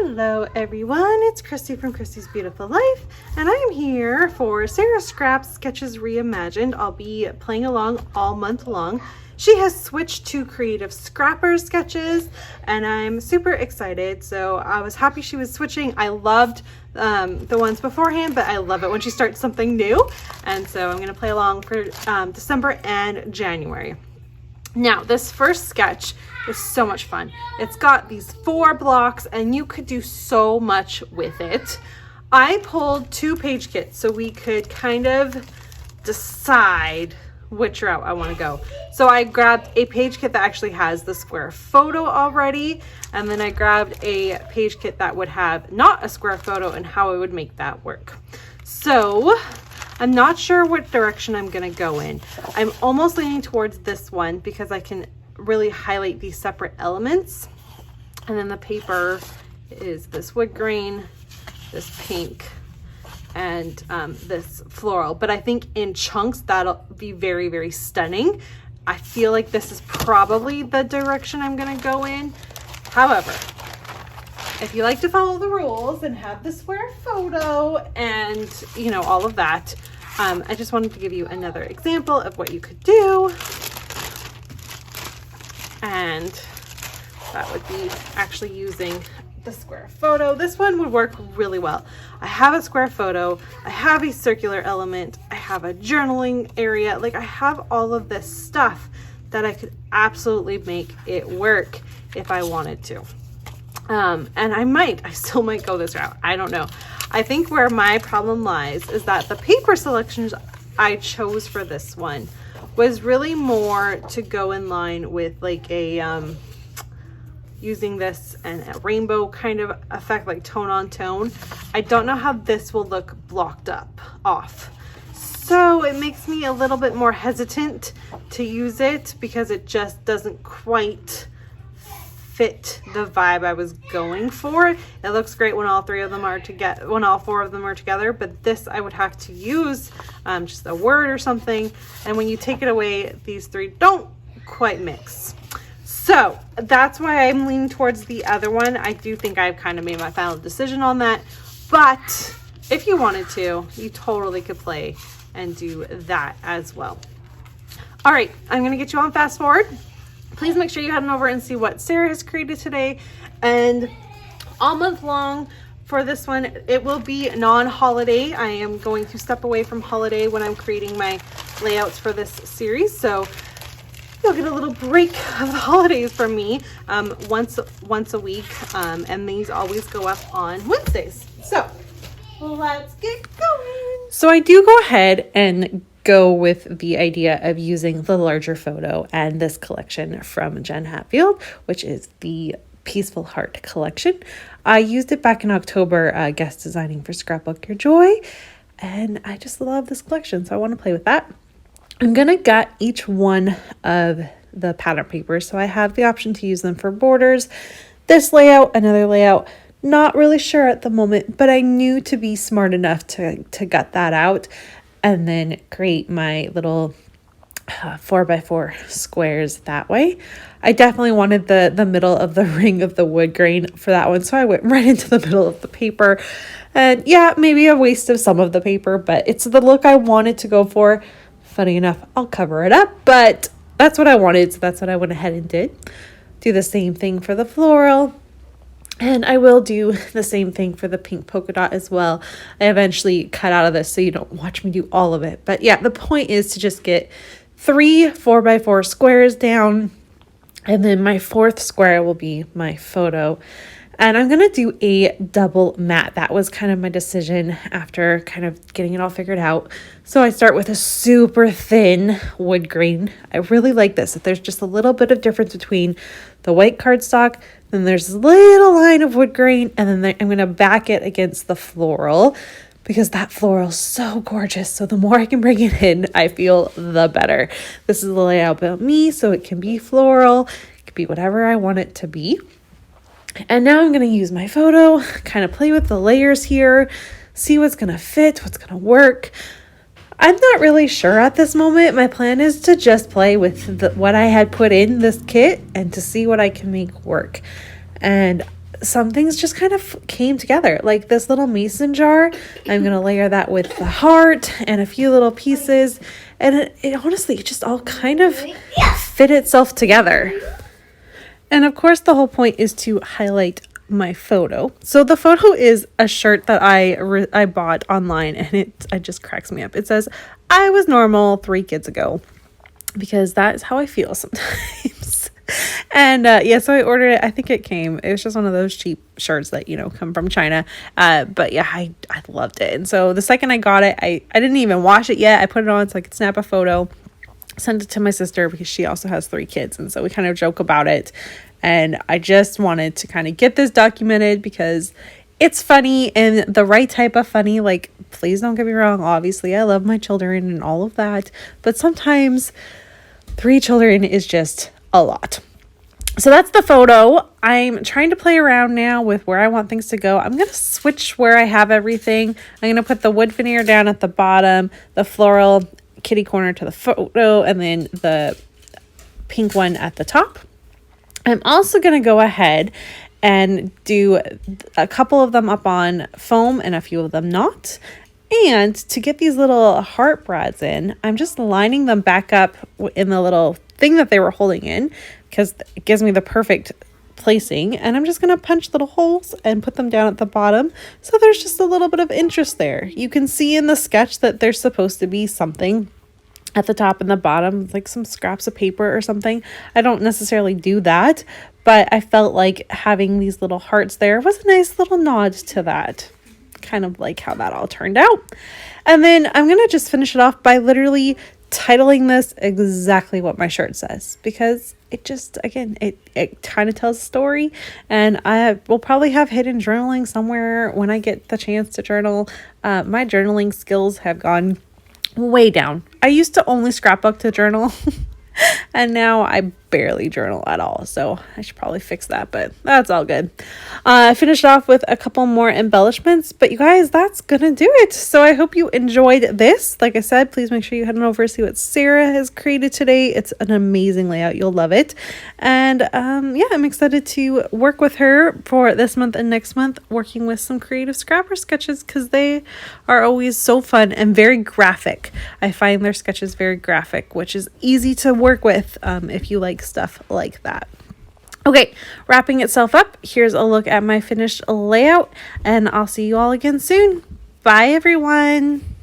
Hello everyone, it's Christy from Christy's Beautiful Life, and I am here for Sarah Scraps Sketches Reimagined. I'll be playing along all month long. She has switched to Creative Scrapper sketches, and I'm super excited. So I was happy she was switching. I loved the ones beforehand, but I love it when she starts something new. And so I'm going to play along for December and January. Now, this first sketch is so much fun. It's got these 4 blocks and you could do so much with it. I pulled 2 page kits so we could kind of decide which route I want to go. So I grabbed a page kit that actually has the square photo already, and then I grabbed a page kit that would have not a square photo and how I would make that work. So I'm not sure what direction I'm going to go in. I'm almost leaning towards this one because I can really highlight these separate elements. And then the paper is this wood grain, this pink, and this floral. But I think in chunks that'll be very, very stunning. I feel like this is probably the direction I'm going to go in. However, if you like to follow the rules and have the square photo and, you know, all of that, I just wanted to give you another example of what you could do. And that would be actually using the square photo. This one would work really well. I have a square photo, I have a circular element, I have a journaling area. Like, I have all of this stuff that I could absolutely make it work if I wanted to. And I still might go this route. I don't know. I think where my problem lies is that the paper selections I chose for this one was really more to go in line with like a, using this and a rainbow kind of effect, like tone on tone. I don't know how this will look blocked up off. So it makes me a little bit more hesitant to use it because it just doesn't quite fit the vibe I was going for. It looks great when all 4 of them are together, but this I would have to use just a word or something, and when you take it away, these 3 don't quite mix. So that's why I'm leaning towards the other one. I do think I've kind of made my final decision on that, but if you wanted to, you totally could play and do that as well. All right, I'm gonna get you on fast forward. Please make sure you head on over and see what Sarah has created today. And all month long for this one, it will be non-holiday. I am going to step away from holiday when I'm creating my layouts for this series. So you'll get a little break of the holidays from me once a week. And these always go up on Wednesdays. So let's get going. So I do go ahead and go with the idea of using the larger photo and this collection from Jen Hatfield, which is the Peaceful Heart collection. I used it back in October, guest designing for Scrapbook Your Joy, and I just love this collection, so I want to play with that. I'm gonna gut each one of the pattern papers, so I have the option to use them for borders, this layout, another layout. Not really sure at the moment, but I knew to be smart enough to gut that out and then create my little 4x4 squares that way. I definitely wanted the middle of the ring of the wood grain for that one, so I went right into the middle of the paper. And yeah, maybe a waste of some of the paper, but it's the look I wanted to go for. Funny enough, I'll cover it up, but that's what I wanted, so that's what I went ahead and did. Do the same thing for the floral. And I will do the same thing for the pink polka dot as well. I eventually cut out of this so you don't watch me do all of it. But yeah, the point is to just get 3 4x4 squares down. And then my 4th square will be my photo. And I'm going to do a double mat. That was kind of my decision after kind of getting it all figured out. So I start with a super thin wood grain. I really like this. If there's just a little bit of difference between the white cardstock, then there's a little line of wood grain, and then I'm going to back it against the floral because that floral is so gorgeous. So the more I can bring it in, I feel the better. This is the layout about me, so it can be floral. It can be whatever I want it to be. And now I'm going to use my photo, kind of play with the layers here, see what's going to fit, what's going to work. I'm not really sure at this moment. My plan is to just play with what I had put in this kit and to see what I can make work. And some things just kind of came together. Like this little mason jar, I'm going to layer that with the heart and a few little pieces. And it honestly just all kind of fit itself together. And of course, the whole point is to highlight my photo. So the photo is a shirt that I bought online, and it just cracks me up. It says, "I was normal 3 kids ago," because that is how I feel sometimes. And yeah, so I ordered it. I think it was just one of those cheap shirts that, you know, come from China. But yeah, I loved it. And so the second I got it, I didn't even wash it yet. I put it on so I could snap a photo, send it to my sister because she also has 3 kids. And so we kind of joke about it. And I just wanted to kind of get this documented because it's funny, and the right type of funny. Like, please don't get me wrong. Obviously, I love my children and all of that. But sometimes 3 children is just a lot. So that's the photo. I'm trying to play around now with where I want things to go. I'm going to switch where I have everything. I'm going to put the wood veneer down at the bottom, the floral kitty corner to the photo, and then the pink one at the top. I'm also going to go ahead and do a couple of them up on foam and a few of them not. And to get these little heart brads in, I'm just lining them back up in the little thing that they were holding in, because it gives me the perfect placing. And I'm just going to punch little holes and put them down at the bottom. So there's just a little bit of interest there. You can see in the sketch that there's supposed to be something at the top and the bottom, like some scraps of paper or something. I don't necessarily do that, but I felt like having these little hearts there was a nice little nod to that. Kind of like how that all turned out. And then I'm going to just finish it off by literally titling this exactly what my shirt says, because it just, again, it kind of tells a story. And I will probably have hidden journaling somewhere when I get the chance to journal. My journaling skills have gone way down. I used to only scrapbook to journal and now I barely journal at all, so I should probably fix that, but that's all good. I finished off with a couple more embellishments, but you guys, that's gonna do it. So I hope you enjoyed this. Like I said, please make sure you head on over and see what Sarah has created today. It's an amazing layout. You'll love it. And yeah, I'm excited to work with her for this month and next month, working with some creative scrapper sketches, because they are always so fun and very graphic. I find their sketches very graphic, which is easy to work with if you like stuff like that. Okay, wrapping itself up, here's a look at my finished layout, and I'll see you all again soon. Bye, everyone.